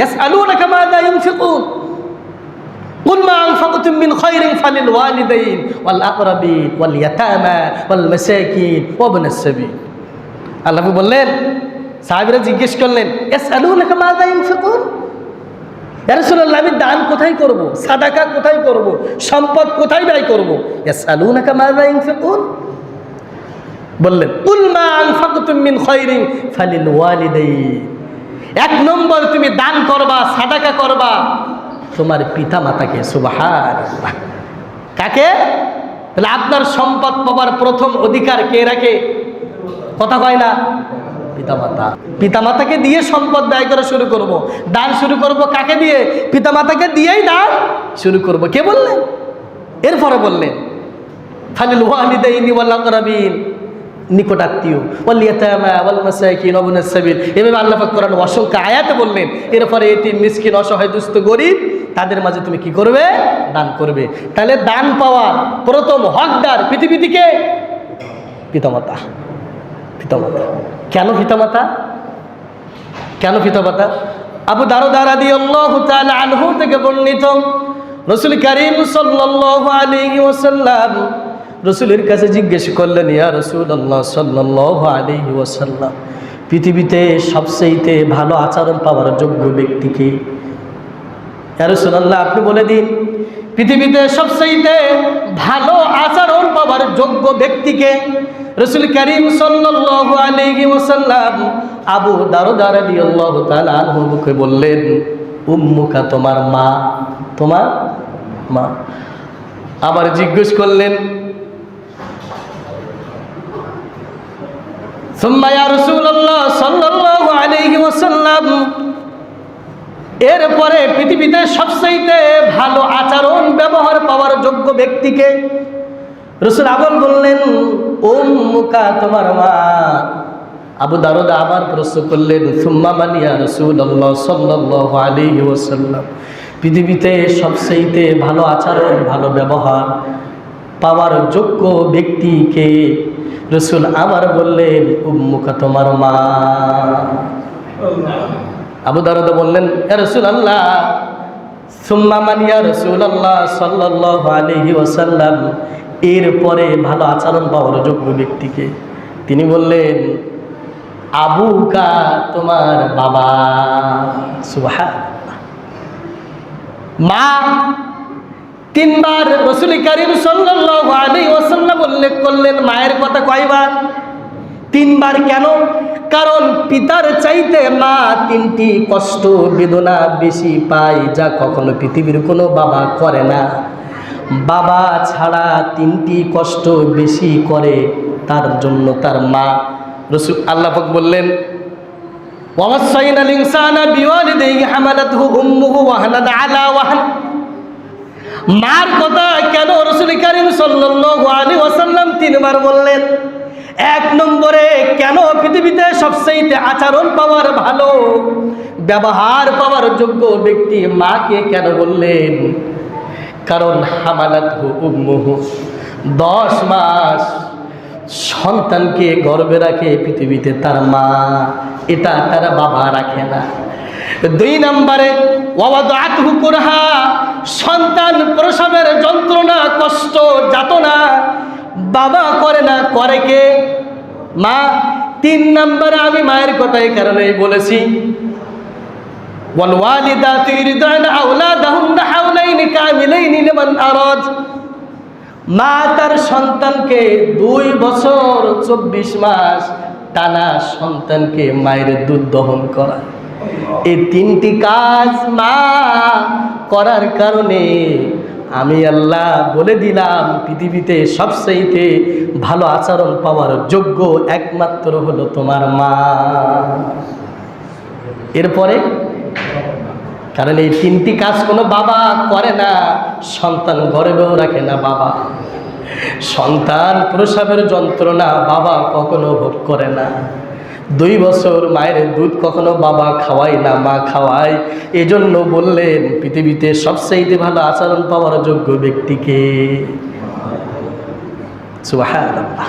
يسألونك ماذا ينفقون قل ما أنفقتم من خير فللوالدين والأقربين واليتامى والمساكين وابن السبيل আল্লাহ বললেন সাহাবীরা জিজ্ঞেস করলেন ইয়াসআলুনাকা মাযা ইনফিকুন ইয়া রাসূলুল্লাহ আমি দান কোথায় করব সাদাকা কোথায় করব সম্পদ কোথায় ব্যয় করব ইয়াসআলুনাকা মাযা ইনফিকুন বললেন কুল মা আনফাকতুম মিন খায়রিন ফালিল ওয়ালিদাইন এক নম্বর তুমি দান করবা সাদাকা করবা তোমার পিতা মাতাকে সুবহানাল্লাহ কাকে তাহলে আপনার সম্পদ পাওয়ার প্রথম অধিকার কে রাখে কথা কয় না পিতামাতা পিতামাতাকে দিয়ে সম্পদ ব্যয় করা শুরু করব দান শুরু করব কাকে দিয়ে পিতামাতাকে দিয়েই দান শুরু করব কে বললেন এরপরে বললেন ফালিল ওয়ালিদাইনি ওয়াল আকরাবিন নিকটাত্মীয় ওয়াল ইয়াতামা ওয়াল মাসাকিন ওয়া ইবনাস সাবিল এভাবে আল্লাহ পাক কোরআন অসংখ্য আয়াতে বললেন এরপরে এতিম মিসকিন অসহায় দুস্থ গরীব তাদের মাঝে তুমি কি করবে দান করবে তাহলে দান পাওয়ার প্রথম হকদার পৃথিবী থেকে পিতামাতা পিতামাতা কেন পিতামাতা কেন পিতামাতা আবু দারদা রাদিয়াল্লাহু তাআলা আনহু থেকে বর্ণিত রাসূল কারীম সাল্লাল্লাহু আলাইহি ওয়াসাল্লাম রাসূলের কাছে জিজ্ঞেস করলেন ইয়া রাসূলুল্লাহ সাল্লাল্লাহু আলাইহি ওয়াসাল্লাম পৃথিবীতে সবচেয়ে ভালো আচরণ পাওয়ার যোগ্য ব্যক্তি কে ইয়া রাসূলুল্লাহ আপনি বলে দিন পৃথিবীতে সবচেয়ে ভালো আচরণ পাওয়ার যোগ্য ব্যক্তিকে রাসূল কারীম সাল্লাল্লাহু আলাইহি ওয়াসাল্লাম আবু দারদা রাদিয়াল্লাহু তাআলা আনহুকে বললেন উম্মুকা তোমার মা তোমার মা আবার জিজ্ঞেস করলেন সুম্মা ইয়া রাসূলুল্লাহ সাল্লাল্লাহু আলাইহি ওয়াসাল্লাম এরপরে পৃথিবীতে সবচেয়ে ভালো আচরণ ব্যবহার পাওয়ার যোগ্য ব্যক্তিকে রাসূল আবার বললেন উম্মুকা তোমার মা আবু দারদা আবার প্রশ্ন করলেন সুম্মা মান ইয়া রাসূলুল্লাহ সাল্লাল্লাহু আলাইহি ওয়াসাল্লাম পৃথিবীতে সবচেয়ে ভালো আচরণ ভালো ব্যবহার পাওয়ার যোগ্য ব্যক্তিকে রাসূল আবার বললেন উম্মুকা তোমার মা আবু দারদা বললেন ইয়া রাসূলুল্লাহ সুম্মা মান ইয়া রাসূলুল্লাহ সাল্লাল্লাহু আলাইহি ওয়াসাল্লাম এরপরে ভালো আচরণ পাওয়ার যোগ্য ব্যক্তিকে তিনি বললেন আবুকা তোমার বাবা সুবহানাল্লাহ মা তিনবার রাসূল কারীম সাল্লাল্লাহু আলাইহি ওয়াসাল্লাম উল্লেখ করলেন মায়ের কথা কয়বার তিনবার কেন কারণ পিতার চাইতে মা তিনটি কষ্ট বেদনা বেশি পায় যা কখনো পৃথিবীর কোনো বাবা করে না বাবা ছাড়া তিনটি কষ্ট বেশি করে তার জন্য তার মা রাসূল আল্লাহ পাক বললেন ওয়াসাইনাল ইনসানা বিওয়ালিদাইহি হামালাতহু উম্মুহু ওয়াহনান আলা ওয়াহন মার কথা কেন রাসূল কারীম সাল্লাল্লাহু আলাইহি ওয়াসাল্লাম তিনবার বললেন এক নম্বরে কেন পৃথিবীতে সবচেয়ে আচরণ পাওয়ার ভালো ব্যবহার পাওয়ার যোগ্য ব্যক্তি মাকে কেন বললেন কারণ হামালাতহু উম্মুহু 10 মাস সন্তানকে গর্ভে রাখে পৃথিবীতে তার মা এটা তার বাবা রাখে না দুই নম্বরে ওয়াদাআতহু কুরহা সন্তান প্রসবের যন্ত্রণা কষ্ট যাতনা বাবা করে না করে কে মা তিন নম্বরে আমি মায়ের কথা এই কারণেই বলেছি ওয়াল ওয়ালিদাতু ইরদানা আওলাদাহুন্না হাওলাইনি কামিলাইনি লিমান আরাদ মা তার সন্তানকে 2 বছর 24 মাস টানা সন্তানকে মায়ের দুধ দহন করা এই তিনটি কাজ মা করার কারণে আমি আল্লাহ বলে দিলাম পৃথিবীতে সবচেয়ে ভালো আচরণ পাওয়ার যোগ্য একমাত্র হলো তোমার মা এরপরে কারণ এই তিনটি কাজ কোনো বাবা করে না সন্তান গর্ভেও রাখে না বাবা সন্তান প্রসবের যন্ত্রণা বাবা কখনো ভোগ করে না 2 বছর মায়ের দুধ কখনো বাবা খাওয়ায় না মা খাওয়ায় এজন্য বললেন পৃথিবীতে সবচেয়ে ভালো আচরণ পাওয়ার যোগ্য ব্যক্তিকে সুবহানাল্লাহ।